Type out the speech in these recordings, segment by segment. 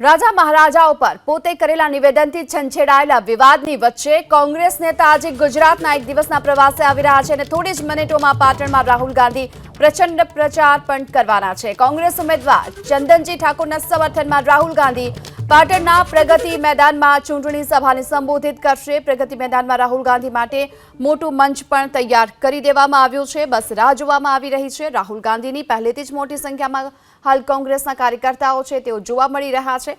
રાજા મહારાજાઓ પર પોતે કરેલા નિવેદનથી છંછેડાયેલા વિવાદની વચ્ચે કોંગ્રેસ નેતા આજે ગુજરાતના એક દિવસના પ્રવાસે આવી રહ્યા છે અને થોડી જ મિનિટોમાં પાટણમાં રાહુલ ગાંધી પ્રચંડ પ્રચાર પણ કરવાના છે। કોંગ્રેસ ઉમેદવાર ચંદનજી ઠાકોરના સમર્થનમાં રાહુલ ગાંધી પાટણના પ્રગતિ મેદાનમાં ચૂંટણી સભાને સંબોધિત કરશે। પ્રગતિ મેદાનમાં રાહુલ ગાંધી માટે મોટું મંચ પણ તૈયાર કરી દેવામાં આવ્યું છે। બસ રાહ જોવામાં આવી રહી છે। રાહુલ ગાંધીની પહેલેથી જ મોટી સંખ્યામાં હાલ કોંગ્રેસના કાર્યકર્તાઓ છે તેઓ જોવા મળી રહ્યા છે।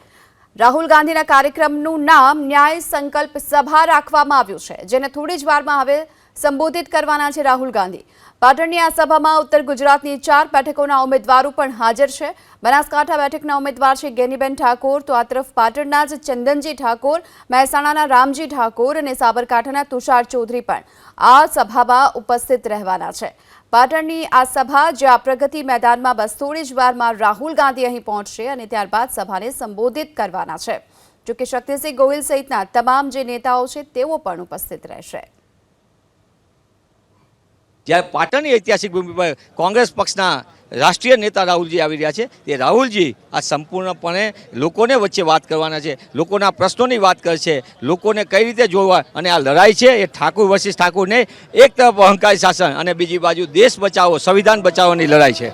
રાહુલ ગાંધીના કાર્યક્રમનું નામ ન્યાય સંકલ્પ સભા રાખવામાં આવ્યું છે, જેને થોડી જ વારમાં હવે સંબોધિત કરવાના છે રાહુલ ગાંધી। પાટણની આ સભામાં ઉત્તર ગુજરાતની 4 બેઠકોના ઉમેદવારો પણ હાજર છે। બનાસકાંઠા બેઠકના ઉમેદવાર છે ગેનીબેન ઠાકોર, તો આ તરફ પાટણના જ ચંદનજી ઠાકોર, મહેસાણાના રામજી ઠાકોર અને સાબરકાંઠાના તુષાર ચૌધરી પણ આ સભામાં ઉપસ્થિત રહેવાના છે। પાટણની આ સભા જ્યાં પ્રગતિ મેદાનમાં બસ થોડી જ વારમાં રાહુલ ગાંધી અહીં પહોંચશે અને ત્યારબાદ સભાને સંબોધિત કરવાના છે। જોકે શક્તિસિંહ ગોહિલ સહિતના તમામ જે નેતાઓ છે તેઓ પણ ઉપસ્થિત રહેશે। જ્યારે પાટણની ઐતિહાસિક ભૂમિ પર કોંગ્રેસ પક્ષના રાષ્ટ્રીય નેતા રાહુલજી આવી રહ્યા છે, તે રાહુલજી આ સંપૂર્ણપણે લોકોને વચ્ચે વાત કરવાના છે, લોકોના પ્રશ્નોની વાત કરશે, લોકોને કઈ રીતે જોવા। અને આ લડાઈ છે એ ઠાકુર વર્સિસ ઠાકુર નહીં, એક તરફ અહંકારી શાસન અને બીજી બાજુ દેશ બચાવો, સંવિધાન બચાવવાની લડાઈ છે।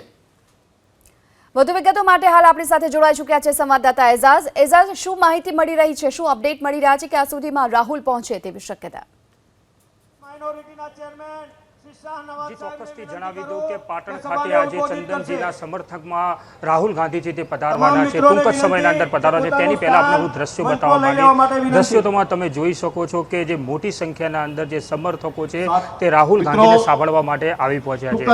વધુ વિગતો માટે હાલ આપણી સાથે જોડાઈ ચૂક્યા છે સંવાદદાતા એઝાઝ। એઝાઝ, શું માહિતી મળી રહી છે, શું અપડેટ મળી રહ્યા છે કે આ સુધીમાં રાહુલ પહોંચે તેવી શક્યતા? જી ચોક્કસથી જણાવી દઉં કે પાટણ ખાતે આજે ચંદનજીના સમર્થકમાં રાહુલ ગાંધી છે તે પધારવાના છે, ટૂંક જ સમયના અંદર પધારવા છે। તેની પહેલા આપણે હું દ્રશ્યો બતાવવા માંગીશ। દ્રશ્યોમાં તમે જોઈ શકો છો કે જે મોટી સંખ્યાના અંદર જે સમર્થકો છે તે રાહુલ ગાંધીને સાંભળવા માટે આવી પહોંચ્યા છે।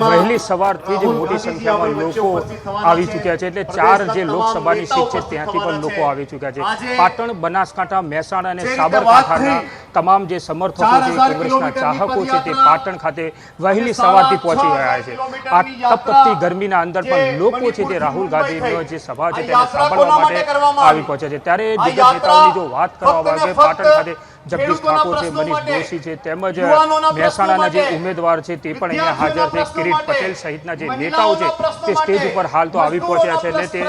વહેલી સવારથી જ મોટી સંખ્યામાં લોકો આવી ચૂક્યા છે, એટલે 4 જે લોકસભાની સીટ છે ત્યાંથી પણ લોકો આવી ચૂક્યા છે। પાટણ, બનાસકાંઠા, મહેસાણા અને સાબરકાંઠાના તમામ જે સમર્થકો છે, કોંગ્રેસના ચાહકો છે તે પાટણ ખાતે વહેલી સવારથી પહોંચી રહ્યા છે। આ તપતપતી ગરમીના અંદર પણ લોકો છે તે રાહુલ ગાંધીનો જે સભા છે તેને સાંભળવા માટે આવી પહોંચ્યા છે। ત્યારે દિગ્ગજ નેતાઓની જો વાત કરવામાં આવે, પાટણ ખાતે જગદીશ ઠાકોર છે, મનીષ દોશી છે, તેમજ મહેસાણાના જે ઉમેદવાર છે તે પણ અહીંયા હાજર છે। કિરીટ પટેલ સહિતના જે નેતાઓ છે તે સ્ટેજ ઉપર હાલ તો આવી પહોંચ્યા છે અને તે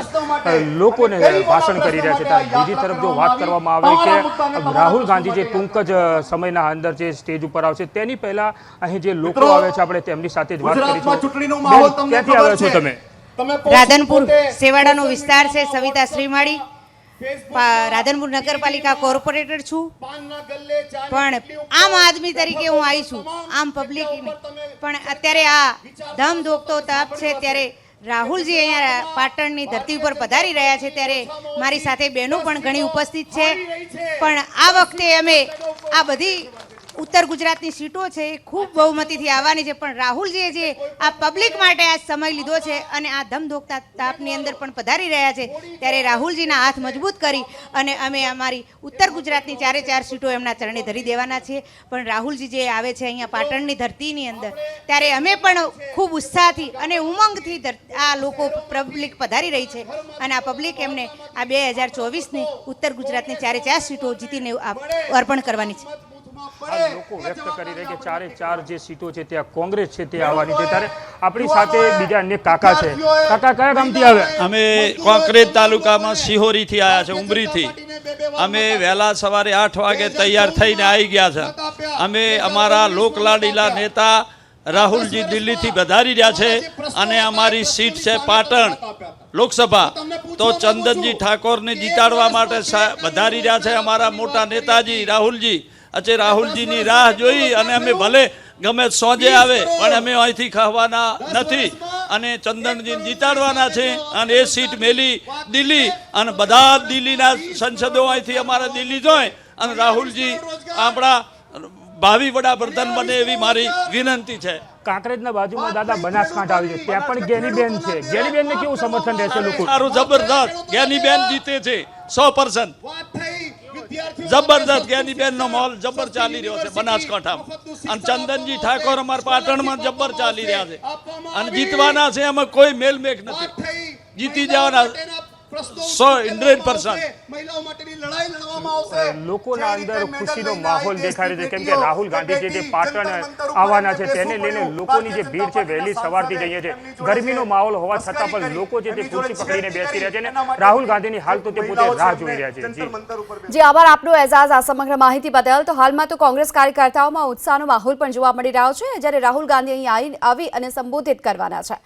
લોકોને ભાષણ કરી રહ્યા છે। ત્યારે બીજી તરફ જો વાત કરવામાં આવે કે રાહુલ ગાંધી જે ટૂંક જ સમયના અંદર જે સ્ટેજ ઉપર આવશે તેની પહેલા અહીં જે લોકો આવે છે આપણે તેમની સાથે જ વાત કરીશું। ક્યાંથી આવ્યા છો તમે? રાધનપુર સેવાડાનો વિસ્તાર છે, સવિતા શ્રીમાળી, રાધનપુર નગરપાલિકા કોર્પોરેટર છું, પણ આમ આદમી તરીકે હું આવી છું, આમ પબ્લિક। પણ અત્યારે આ ધમ ધોકતો તાપ છે ત્યારે રાહુલજી અહીંયા પાટણની ધરતી ઉપર પધારી રહ્યા છે, ત્યારે મારી સાથે બહેનો પણ ઘણી ઉપસ્થિત છે। પણ આ વખતે અમે આ બધી ઉત્તર ગુજરાતની સીટો છે એ ખૂબ બહુમતીથી આવવાની છે, પણ રાહુલજીએ જે આ પબ્લિક માટે આ સમય લીધો છે અને આ ધમધોકતા તાપની અંદર પણ પધારી રહ્યા છે, ત્યારે રાહુલજીના હાથ મજબૂત કરી અને અમે અમારી ઉત્તર ગુજરાતની 4 સીટો એમના ચરણે ધરી દેવાના છે। પણ રાહુલજી જે આવે છે અહીંયા પાટણની ધરતીની અંદર, ત્યારે અમે પણ ખૂબ ઉત્સાહથી અને ઉમંગથી આ લોકો પબ્લિક પધારી રહી છે અને આ પબ્લિક એમને આ 2024ની ઉત્તર ગુજરાતની 4 સીટો જીતીને અર્પણ કરવાની છે। લોકો વ્યક્ત કરી રહ્યા કે 4 જે સીટો છે ત્યાં કોંગ્રેસ છે તે આવવાની છે। ત્યારે આપણી સાથે બીજા અન્ય કાકા છે। કાકા, કયા ગામથી આવ્યા? અમે કોંકરેજ તાલુકામાં સિહોરીથી આવ્યા છે, ઉમરીથી। અમે વહેલા સવારે 8 વાગે તૈયાર થઈને આવી ગયા છે। અમે અમારા લોકલાડીલા નેતા રાહુલજી દિલ્હીથી વધારી રહ્યા છે અને અમારી સીટ છે પાટણ લોકસભા, તો ચંદનજી ઠાકોરને જીતાડવા માટે વધારી રહ્યા છે અમારા મોટા નેતાજી રાહુલજી। આજે રાહુલજીની રાહ જોઈ અને અમે ભલે ગમે સોજે આવે પણ અમે અહીંથી ખાવાના નથી અને ચંદનજીને જીતાડવાના છે અને એ સીટ મેલી દિલ્હી અને બધા દિલ્હીના સંસદો અહીંથી અમારા દિલ્હી જોઈ અને રાહુલજી આપણા ભાવિ વડાપ્રધાન બને એવી મારી વિનંતી છે। કાંકરેજના બાજુમાં દાદા બનાસકાંઠા આવી છે, ત્યાં પણ ગેનીબેન છે। ગેનીબેનને કેવું સમર્થન રહેશે લોકો? સારું, જબરદસ્ત ગેનીબેન જીતે છે 100%। જબરદસ્ત જ્ઞાનીબેનનો માહોલ જબર ચાલી રહ્યો છે બનાસકાંઠામાં અને ચંદનજી ઠાકોર અમારા પાટણમાં જબર ચાલી રહ્યા છે અને જીતવાના છે, એમાં કોઈ મેલમેક નથી, જીતી જવાના। 100% મહિલાઓ માટેની લડાઈ લડવામાં આવશે. લોકોના અંદર ખુશીનો માહોલ દેખાઈ રહ્યો છે કેમ કે રાહુલ ગાંધી જે પાટણ આવવાના છે તેને લઈને લોકોની જે ભીડ છે વહેલી સવારથી જઈએ છે. ગરમીનો માહોલ હોવા છતાં પણ લોકો જે તે ખુરશી પકડીને બેસી રહ્યા છે અને રાહુલ ગાંધીની હાલ તો તે પોતે રાહ જોઈ રહ્યા છે. જી જે આભાર આપનો એઝાઝ આ સમગ્ર માહિતી બદલ. તો હાલમાં તો કોંગ્રેસ કાર્યકર્તાઓમાં ઉત્સાહનો માહોલ પણ જોવા મળી રહ્યો છે જ્યારે રાહુલ ગાંધી અહીં આવી અને સંબોધિત કરવાના છે.